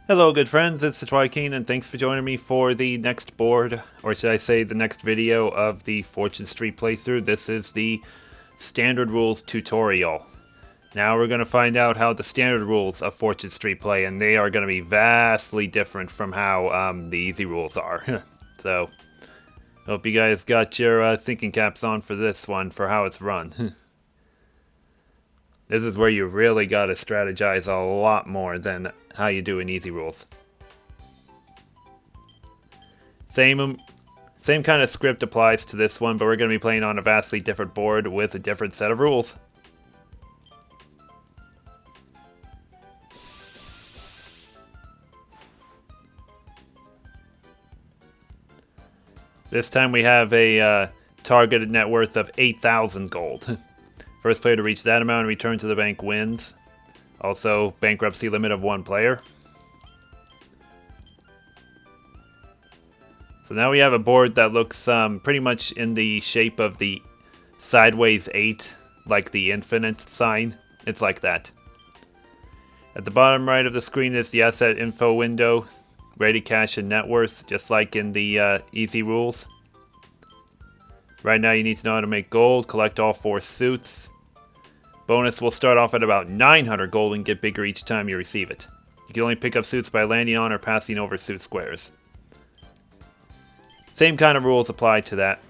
Hello good friends, it's the Twyking and thanks for joining me for the next board, or should I say the next video of the Fortune Street playthrough. This is the Standard Rules tutorial. Now we're going to find out how the standard rules of Fortune Street play, and they are going to be vastly different from how the easy rules are. So, hope you guys got your thinking caps on for this one, for how it's run. This is where you really got to strategize a lot more than how you do in easy rules. Same kind of script applies to this one, but we're going to be playing on a vastly different board with a different set of rules. This time we have a targeted net worth of 8,000 gold. First player to reach that amount and return to the bank wins. Also, bankruptcy limit of 1 player. So now we have a board that looks pretty much in the shape of the sideways 8, like the infinite sign. It's like that. At the bottom right of the screen is the asset info window, ready cash and net worth, just like in the easy rules. Right now you need to know how to make gold, collect all 4 suits. Bonus will start off at about 900 gold and get bigger each time you receive it. You can only pick up suits by landing on or passing over suit squares. Same kind of rules apply to that.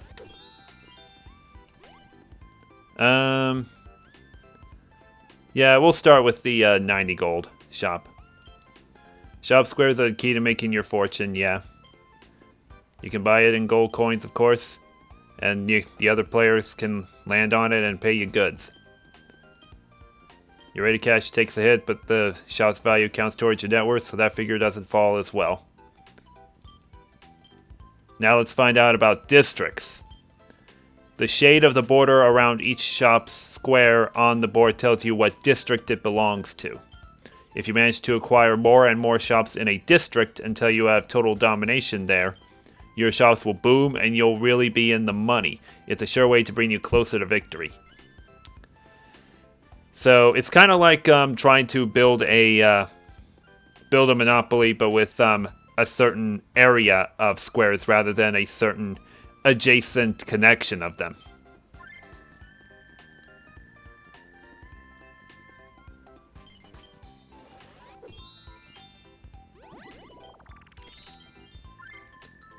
Yeah, we'll start with the 90 gold shop. Shop squares are the key to making your fortune, yeah. You can buy it in gold coins, of course, and the other players can land on it and pay you goods. Your ready cash takes a hit, but the shop's value counts towards your net worth, so that figure doesn't fall as well. Now let's find out about districts. The shade of the border around each shop's square on the board tells you what district it belongs to. If you manage to acquire more and more shops in a district until you have total domination there, your shops will boom and you'll really be in the money. It's a sure way to bring you closer to victory. So it's kind of like trying to build a monopoly, but with a certain area of squares rather than a certain adjacent connection of them.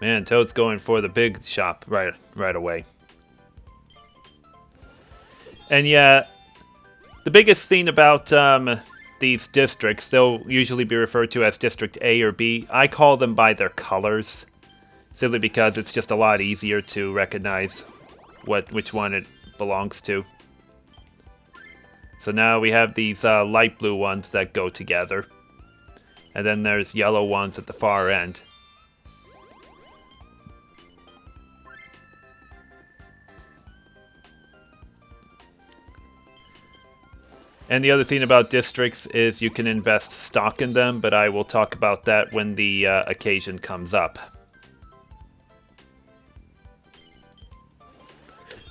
Man, Toad's going for the big shop right away. And yeah, the biggest thing about these districts, they'll usually be referred to as District A or B. I call them by their colors, simply because it's just a lot easier to recognize which one it belongs to. So now we have these light blue ones that go together, and then there's yellow ones at the far end. And the other thing about districts is you can invest stock in them, but I will talk about that when the occasion comes up.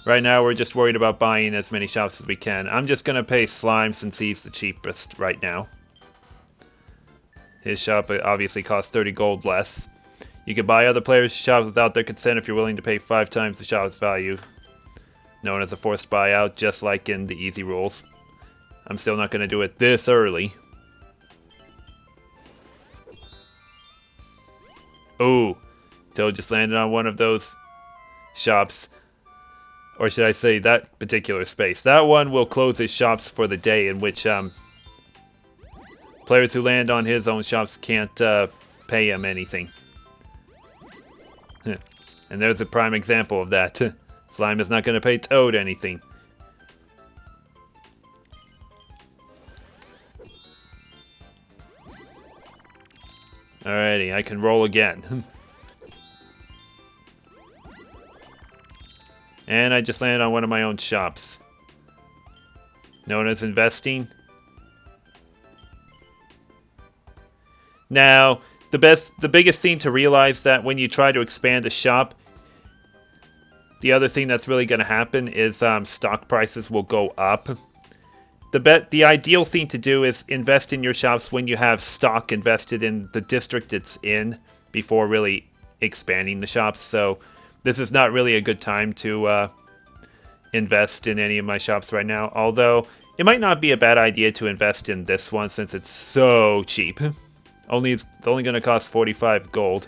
Right now we're just worried about buying as many shops as we can. I'm just going to pay Slime since he's the cheapest right now. His shop obviously costs 30 gold less. You can buy other players' shops without their consent if you're willing to pay 5 times the shop's value, known as a forced buyout, just like in the easy rules. I'm still not going to do it this early. Ooh, Toad just landed on one of those shops. Or should I say that particular space. That one will close his shops for the day, in which players who land on his own shops can't pay him anything. And there's a prime example of that. Slime is not going to pay Toad anything. Alrighty, I can roll again. And I just landed on one of my own shops, known as investing. Now, the biggest thing to realize that when you try to expand a shop, the other thing that's really going to happen is stock prices will go up. the ideal thing to do is invest in your shops when you have stock invested in the district it's in before really expanding the shops. So this is not really a good time to invest in any of my shops right now. Although it might not be a bad idea to invest in this one since it's so cheap. It's only going to cost 45 gold.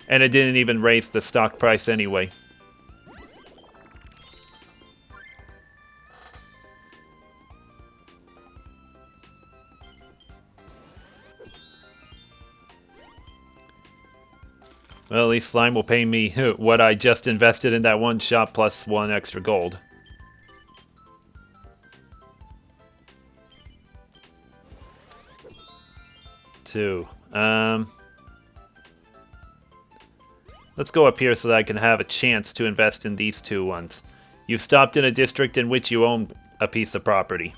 And it didn't even raise the stock price anyway. Well, at least Slime will pay me what I just invested in that one shop plus 1 extra gold. Two. Let's go up here so that I can have a chance to invest in these two ones. You've stopped in a district in which you own a piece of property.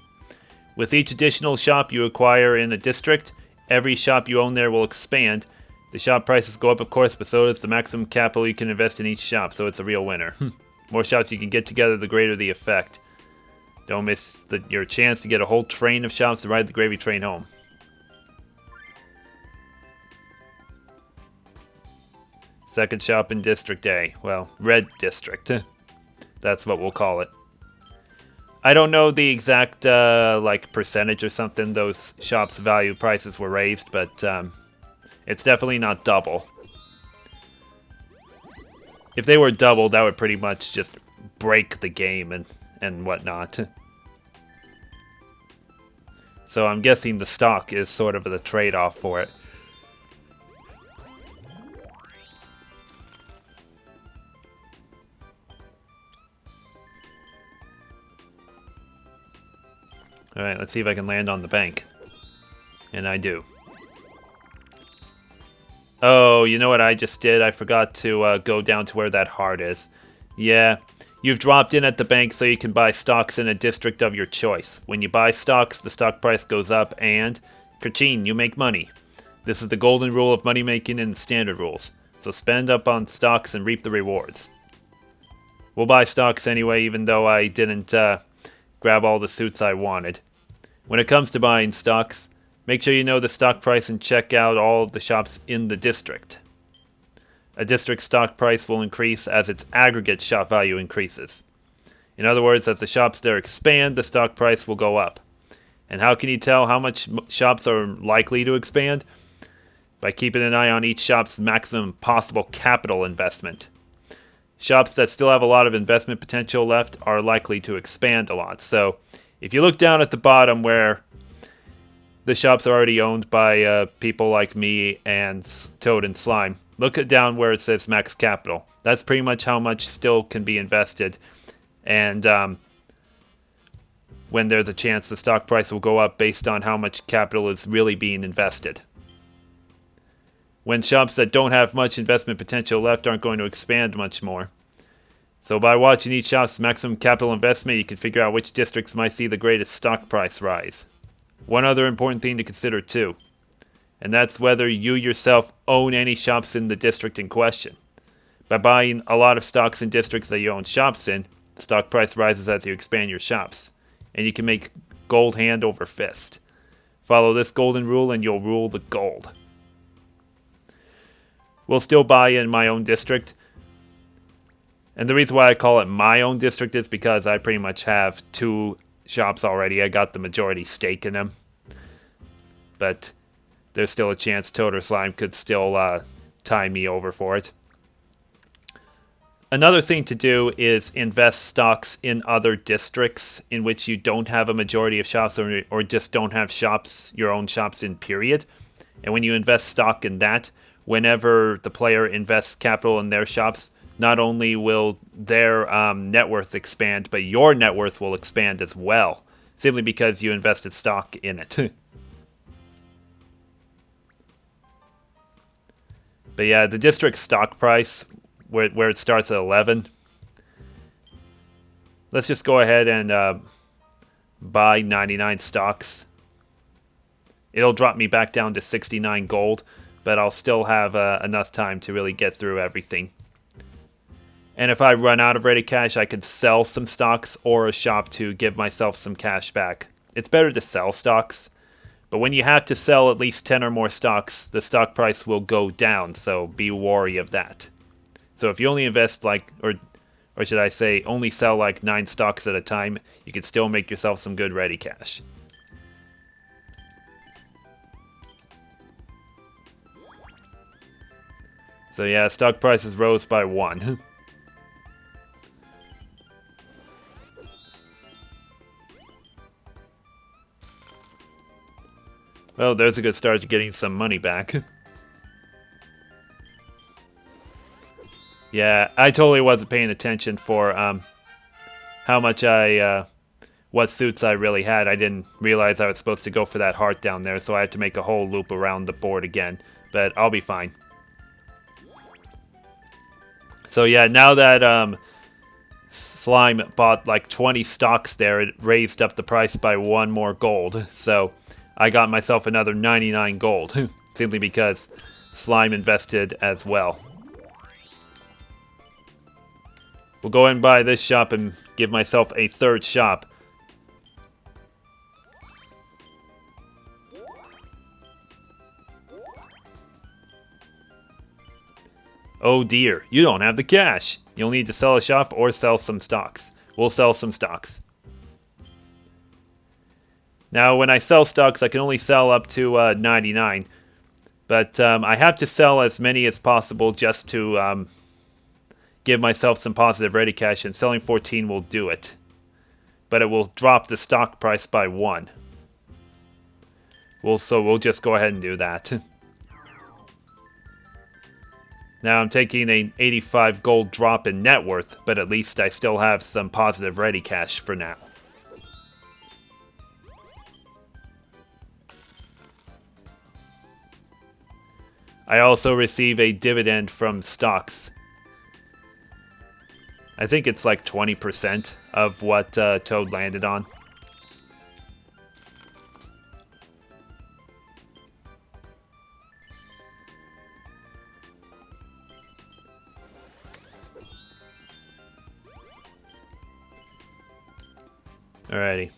With each additional shop you acquire in a district, every shop you own there will expand. The shop prices go up, of course, but so does the maximum capital you can invest in each shop, so it's a real winner. More shops you can get together, the greater the effect. Don't miss your chance to get a whole train of shops to ride the gravy train home. Second shop in District A. Well, Red District. That's what we'll call it. I don't know the exact, percentage or something those shops' value prices were raised, but, it's definitely not double. If they were double, that would pretty much just break the game and whatnot. So I'm guessing the stock is sort of the trade-off for it. Alright, let's see if I can land on the bank. And I do. Oh, you know what I just did? I forgot to go down to where that heart is. Yeah, you've dropped in at the bank so you can buy stocks in a district of your choice. When you buy stocks, the stock price goes up and, ka-ching, you make money. This is the golden rule of money making in the standard rules. So spend up on stocks and reap the rewards. We'll buy stocks anyway, even though I didn't grab all the suits I wanted. When it comes to buying stocks, make sure you know the stock price and check out all the shops in the district. A district stock price will increase as its aggregate shop value increases. In other words, as the shops there expand, the stock price will go up. And how can you tell how much shops are likely to expand? By keeping an eye on each shop's maximum possible capital investment. Shops that still have a lot of investment potential left are likely to expand a lot. So, if you look down at the bottom where the shops are already owned by people like me and Toad and Slime, look down where it says max capital. That's pretty much how much still can be invested. And when there's a chance the stock price will go up based on how much capital is really being invested. When shops that don't have much investment potential left aren't going to expand much more. So by watching each shop's maximum capital investment, you can figure out which districts might see the greatest stock price rise. One other important thing to consider too, and that's whether you yourself own any shops in the district in question. By buying a lot of stocks in districts that you own shops in, the stock price rises as you expand your shops, and you can make gold hand over fist. Follow this golden rule and you'll rule the gold. We'll still buy in my own district. And the reason why I call it my own district is because I pretty much have 2 shops already. I got the majority stake in them. But there's still a chance Toad or Slime could still tie me over for it. Another thing to do is invest stocks in other districts in which you don't have a majority of shops or just don't have shops, your own shops in period. And when you invest stock in that, whenever the player invests capital in their shops, not only will their net worth expand, but your net worth will expand as well, simply because you invested stock in it. But yeah, the district stock price, where it starts at 11, let's just go ahead and buy 99 stocks. It'll drop me back down to 69 gold, but I'll still have enough time to really get through everything. And if I run out of ready cash, I could sell some stocks or a shop to give myself some cash back. It's better to sell stocks, but when you have to sell at least 10 or more stocks, the stock price will go down, so be wary of that. So if you only invest or should I say, only sell like 9 stocks at a time, you can still make yourself some good ready cash. So yeah, stock prices rose by 1. Well, there's a good start to getting some money back. Yeah, I totally wasn't paying attention for how much what suits I really had. I didn't realize I was supposed to go for that heart down there, so I had to make a whole loop around the board again. But I'll be fine. So yeah, now that Slime bought like 20 stocks there, it raised up the price by 1 more gold. So I got myself another 99 gold, simply because Slime invested as well. We'll go and buy this shop and give myself a 3rd shop. Oh dear, you don't have the cash. You'll need to sell a shop or sell some stocks. We'll sell some stocks. Now, when I sell stocks, I can only sell up to 99. But I have to sell as many as possible just to give myself some positive ready cash, and selling 14 will do it. But it will drop the stock price by 1. So we'll just go ahead and do that. Now I'm taking an 85 gold drop in net worth, but at least I still have some positive ready cash for now. I also receive a dividend from stocks. I think it's like 20% of what Toad landed on. Alrighty.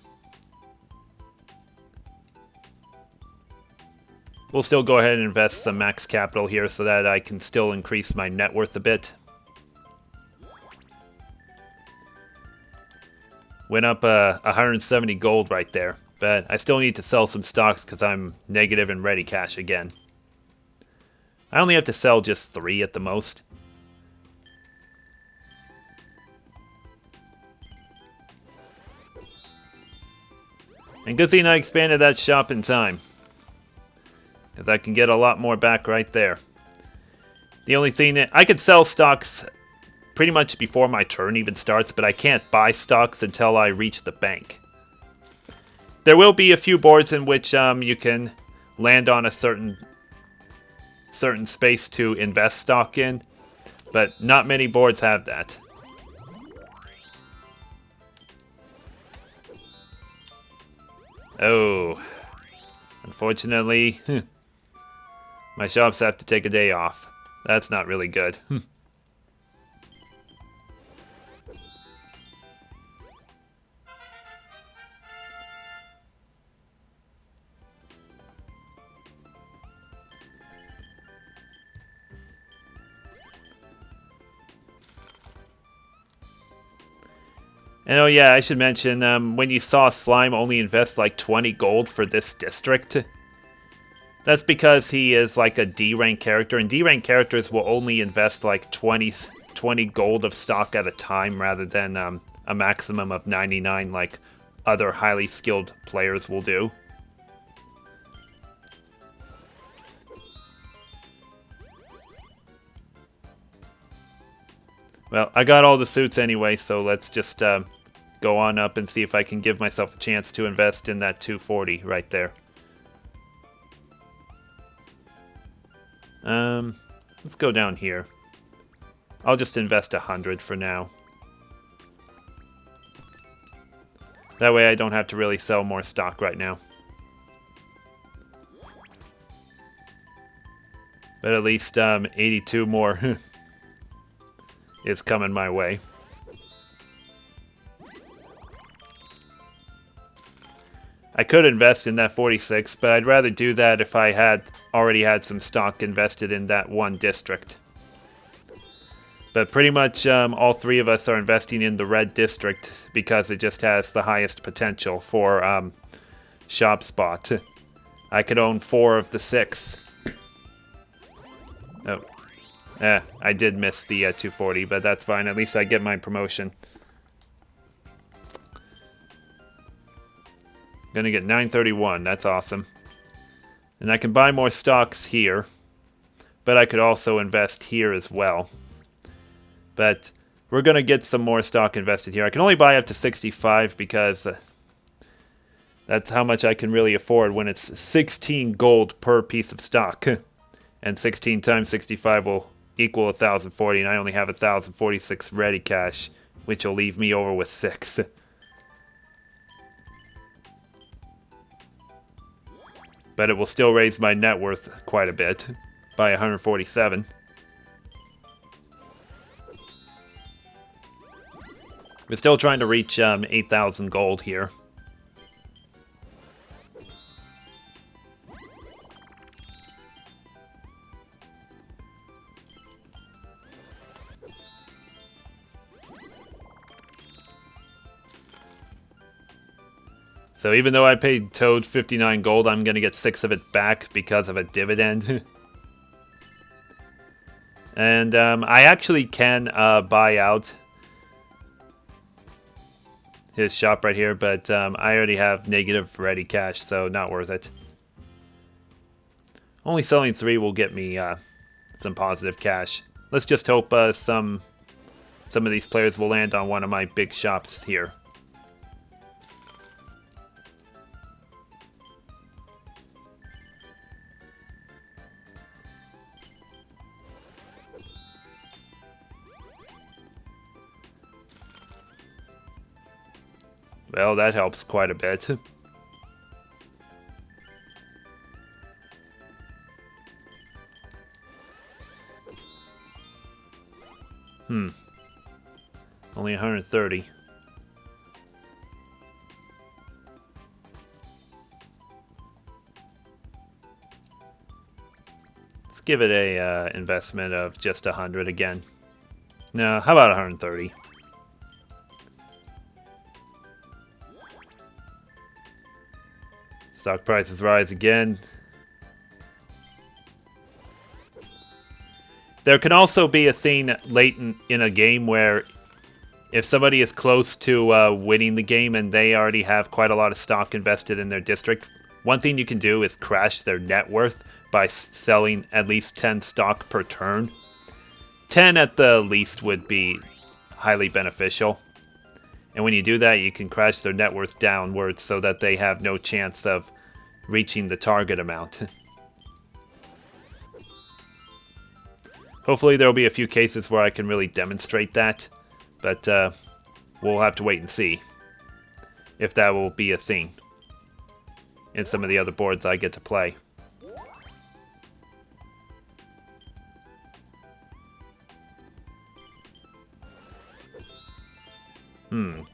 We'll still go ahead and invest some max capital here so that I can still increase my net worth a bit. Went up 170 gold right there, but I still need to sell some stocks because I'm negative in ready cash again. I only have to sell just 3 at the most. And good thing I expanded that shop in time, because I can get a lot more back right there. The only thing that I could sell stocks pretty much before my turn even starts, but I can't buy stocks until I reach the bank. There will be a few boards in which you can land on a certain space to invest stock in, but not many boards have that. Oh, unfortunately, my shops have to take a day off. That's not really good. And oh yeah, I should mention, when you saw Slime only invest like 20 gold for this district, that's because he is like a D rank character, and D rank characters will only invest like 20 gold of stock at a time rather than a maximum of 99 like other highly skilled players will do. Well, I got all the suits anyway, so let's just go on up and see if I can give myself a chance to invest in that 240 right there. Let's go down here. I'll just invest 100 for now. That way I don't have to really sell more stock right now. But at least 82 more is coming my way. I could invest in that 46, but I'd rather do that if I had already had some stock invested in that one district. But pretty much all three of us are investing in the red district because it just has the highest potential for shop spot. I could own 4 of the 6. Oh. I did miss the 240, but that's fine. At least I get my promotion. Gonna get 931. That's awesome. And I can buy more stocks here. But I could also invest here as well. But we're gonna get some more stock invested here. I can only buy up to 65 because that's how much I can really afford when it's 16 gold per piece of stock. And 16 times 65 will equal 1,040, and I only have 1,046 ready cash, which will leave me over with 6. But it will still raise my net worth quite a bit, by 147. We're still trying to reach 8,000 gold here. So even though I paid Toad 59 gold, I'm going to get 6 of it back because of a dividend. And I actually can buy out his shop right here, but I already have negative ready cash, so not worth it. Only selling 3 will get me some positive cash. Let's just hope some of these players will land on one of my big shops here. Well, that helps quite a bit. Only 130. Let's give it a investment of just 100 again. No, how about 130? Stock prices rise again. There can also be a thing late in a game where if somebody is close to winning the game and they already have quite a lot of stock invested in their district, one thing you can do is crash their net worth by selling at least 10 stock per turn. 10 at the least would be highly beneficial. And when you do that, you can crash their net worth downwards so that they have no chance of reaching the target amount. Hopefully there will be a few cases where I can really demonstrate that, but we'll have to wait and see if that will be a thing in some of the other boards I get to play.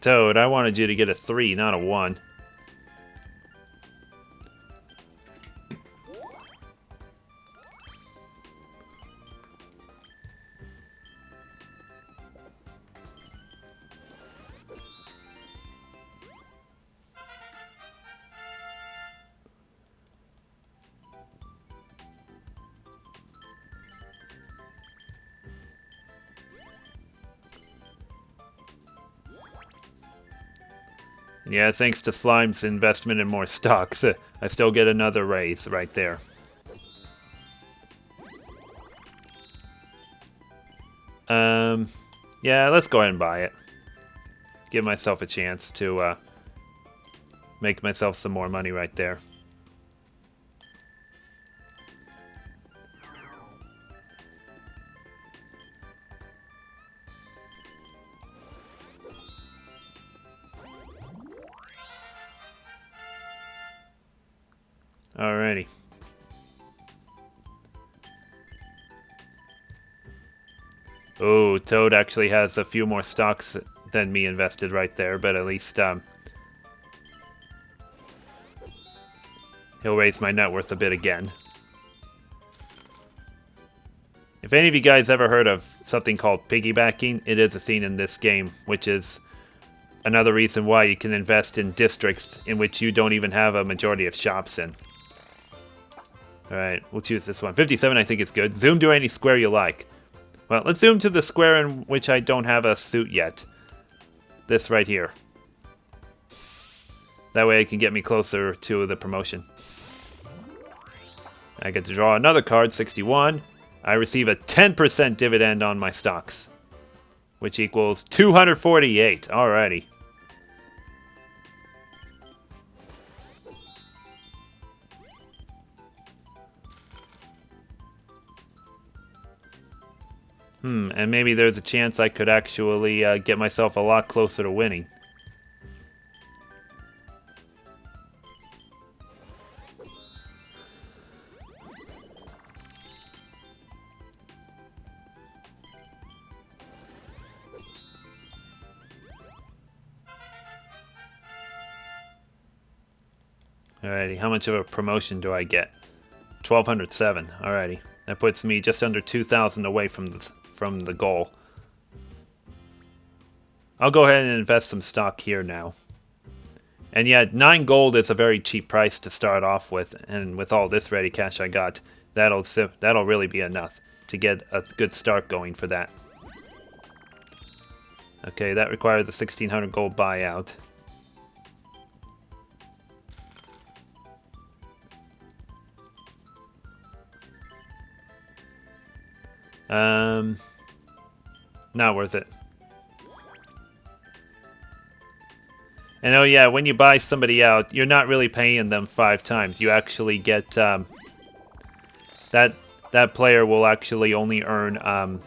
Toad, I wanted you to get a 3, not a 1. Yeah, thanks to Slime's investment in more stocks, I still get another raise right there. Yeah, let's go ahead and buy it. Give myself a chance to make myself some more money right there. Alrighty. Oh, Toad actually has a few more stocks than me invested right there, but at least he'll raise my net worth a bit again. If any of you guys ever heard of something called piggybacking, it is a thing in this game, which is another reason why you can invest in districts in which you don't even have a majority of shops in. Alright, we'll choose this one. 57 I think is good. Zoom to any square you like. Well, let's zoom to the square in which I don't have a suit yet. This right here. That way it can get me closer to the promotion. I get to draw another card, 61. I receive a 10% dividend on my stocks, which equals 248. Alrighty. And maybe there's a chance I could actually get myself a lot closer to winning. Alrighty, how much of a promotion do I get? 1207. Alrighty, that puts me just under 2,000 away from the goal. I'll go ahead and invest some stock here now. And yeah, 9 gold is a very cheap price to start off with, and with all this ready cash I got, that'll really be enough to get a good start going for that. Okay, that requires the 1,600 gold buyout. Not worth it. And oh yeah, when you buy somebody out, you're not really paying them 5 times. You actually get that player will actually only earn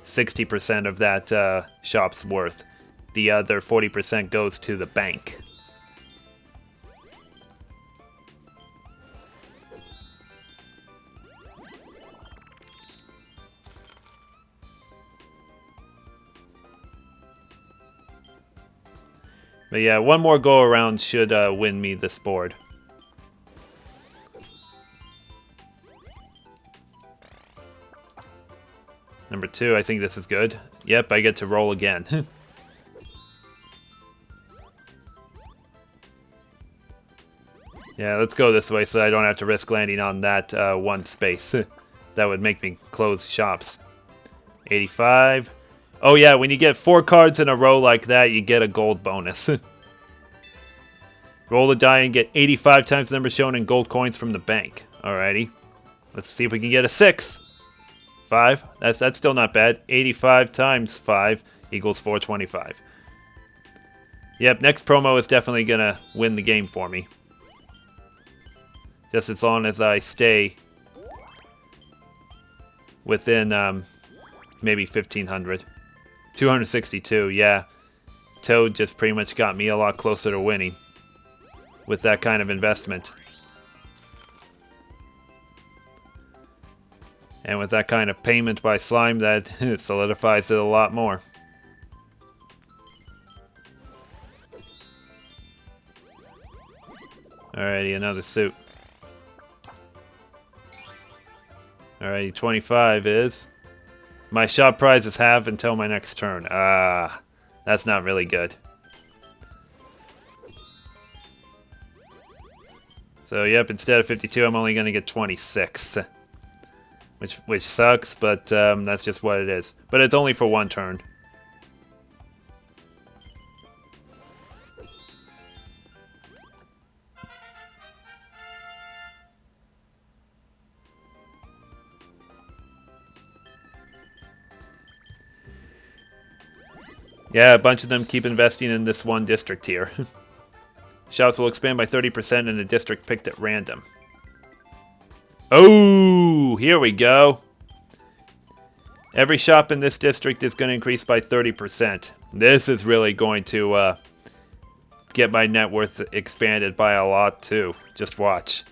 60% of that shop's worth. The other 40% goes to the bank. But yeah, one more go around should win me this board. Number 2, I think this is good. Yep, I get to roll again. Yeah, let's go this way so I don't have to risk landing on that one space. That would make me close shops. 85. Oh yeah, when you get 4 cards in a row like that, you get a gold bonus. Roll the die and get 85 times the number shown in gold coins from the bank. Alrighty. Let's see if we can get a 6. 5. That's still not bad. 85 times 5 equals 425. Yep, next promo is definitely gonna win the game for me. Just as long as I stay within maybe 1,500. 262, yeah. Toad just pretty much got me a lot closer to winning with that kind of investment. And with that kind of payment by Slime, that solidifies it a lot more. Alrighty, another suit. Alrighty, 25 is... My shop prize is half until my next turn. That's not really good. So yep, instead of 52, I'm only going to get 26. Which sucks, but that's just what it is. But it's only for one turn. Yeah, a bunch of them keep investing in this one district here. Shops will expand by 30% in a district picked at random. Oh, here we go. Every shop in this district is going to increase by 30%. This is really going to get my net worth expanded by a lot too. Just watch.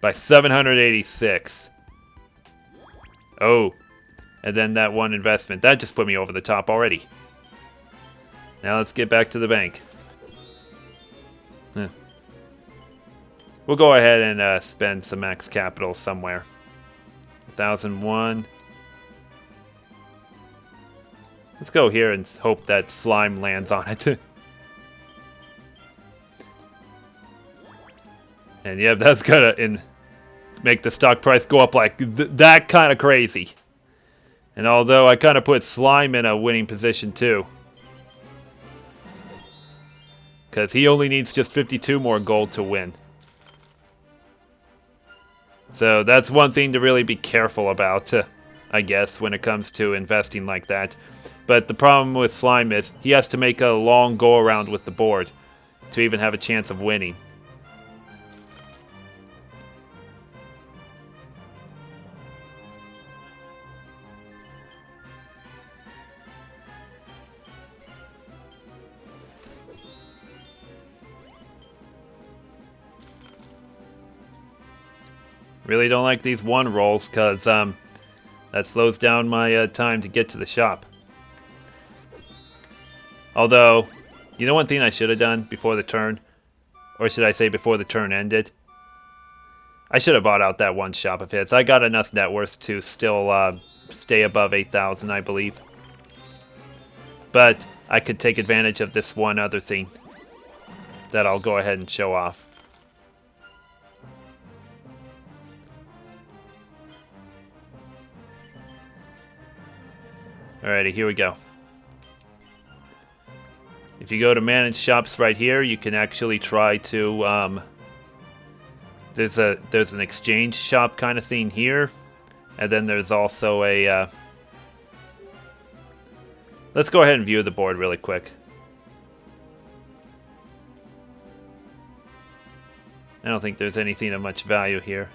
by 786. Oh, and then that one investment. That just put me over the top already. Now let's get back to the bank. We'll go ahead and spend some max capital somewhere. 1,001. Let's go here and hope that slime lands on it. And yeah, that's gonna make the stock price go up like that kind of crazy. And although I kind of put slime in a winning position too. Because he only needs just 52 more gold to win. So that's one thing to really be careful about, I guess, when it comes to investing like that. But the problem with slime is he has to make a long go-around with the board to even have a chance of winning. Really don't like these one rolls because that slows down my time to get to the shop. Although, you know one thing I should have done before the turn? Or should I say before the turn ended? I should have bought out that one shop of his. I got enough net worth to still stay above 8,000, I believe. But I could take advantage of this one other thing that I'll go ahead and show off. Alrighty, here we go. If you go to manage shops right here, you can actually try to there's an exchange shop kind of thing here, and then there's also a let's go ahead and view the board really quick. I don't think there's anything of much value here.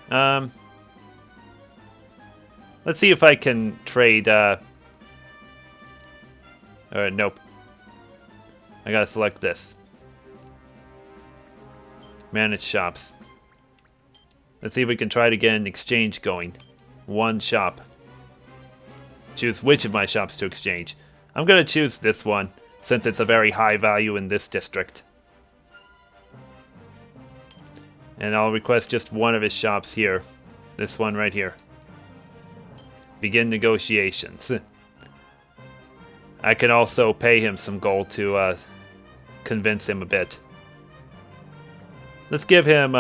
Let's see if I can trade nope. I gotta select this. Manage shops. Let's see if we can try to get an exchange going. One shop. Choose which of my shops to exchange. I'm gonna choose this one, since it's a very high value in this district. And I'll request just one of his shops here. This one right here. Begin negotiations. I can also pay him some gold to convince him a bit. Let's give him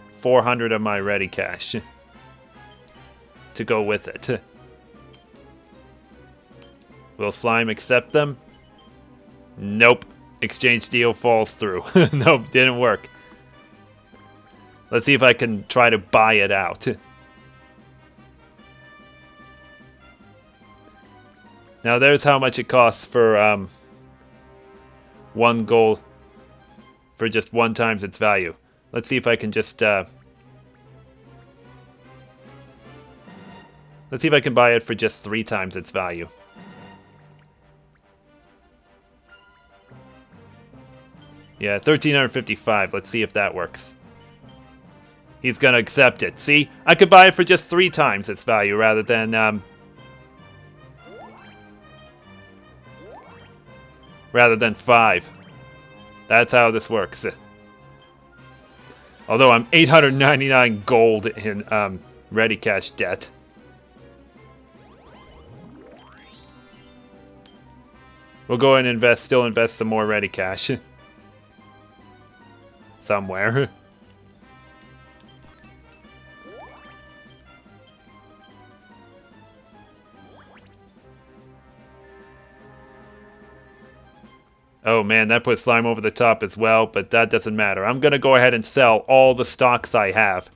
400 of my ready cash to go with it. Will Slime accept them? Nope. Exchange deal falls through. Nope, didn't work. Let's see if I can try to buy it out. Now there's how much it costs for one gold for just 1 times its value. Let's see if I can just let's see if I can buy it for just 3 times its value. Yeah, 1,355. Let's see if that works. He's gonna accept it. See? I could buy it for just 3 times its value rather than 5. That's how this works. Although I'm 899 gold in ready cash debt. We'll go ahead and still invest some more ready cash. Somewhere. Oh man, that puts Slime over the top as well, but that doesn't matter. I'm gonna go ahead and sell all the stocks I have.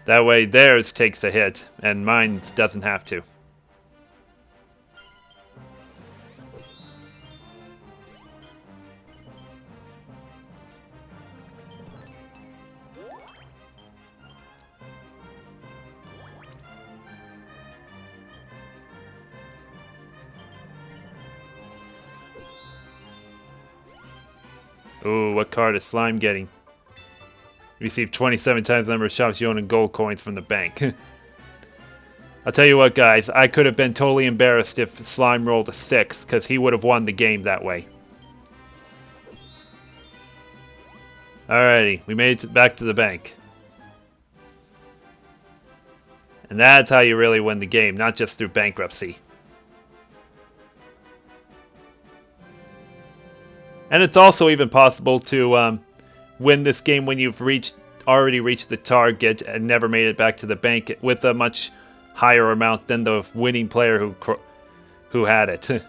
That way theirs takes a hit, and mine doesn't have to. Ooh, what card is Slime getting? You receive 27 times the number of shops you own in gold coins from the bank. I'll tell you what, guys. I could have been totally embarrassed if Slime rolled a 6, because he would have won the game that way. Alrighty, we made it back to the bank. And that's how you really win the game, not just through bankruptcy. And it's also even possible to win this game when you've already reached the target and never made it back to the bank with a much higher amount than the winning player who had it.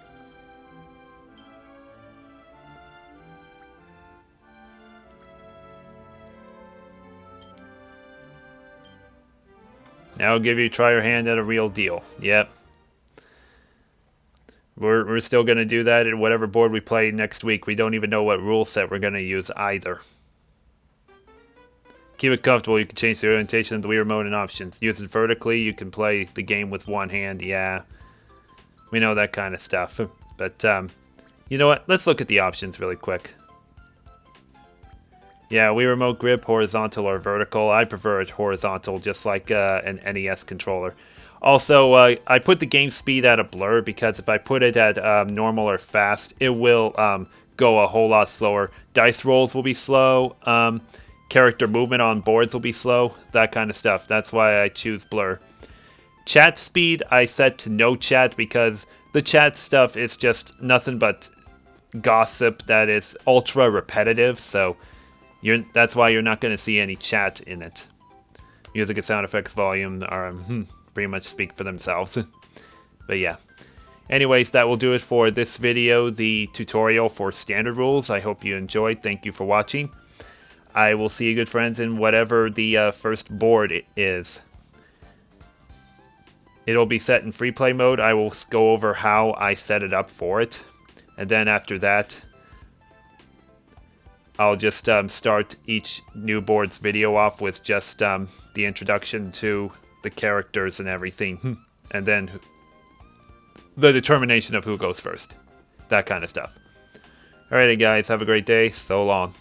Now I'll give you try your hand at a real deal. Yep. We're still going to do that at whatever board we play next week. We don't even know what rule set we're going to use either. Keep it comfortable. You can change the orientation of the Wii Remote and options. Use it vertically. You can play the game with one hand. Yeah. We know that kind of stuff. But, you know what? Let's look at the options really quick. Yeah, Wii Remote grip, horizontal or vertical. I prefer it horizontal, just like an NES controller. Also, I put the game speed at a blur because if I put it at normal or fast, it will go a whole lot slower. Dice rolls will be slow. Character movement on boards will be slow. That kind of stuff. That's why I choose blur. Chat speed, I set to no chat because the chat stuff is just nothing but gossip that is ultra repetitive. So that's why you're not going to see any chat in it. Music and sound effects volume are pretty much speak for themselves. But yeah. Anyways, that will do it for this video, the tutorial for standard rules. I hope you enjoyed. Thank you for watching. I will see you good friends in whatever the first board is. It'll be set in free play mode. I will go over how I set it up for it. And then after that, I'll just start each new board's video off with just the introduction to the characters and everything. And then the determination of who goes first. That kind of stuff. Alrighty guys, have a great day. So long.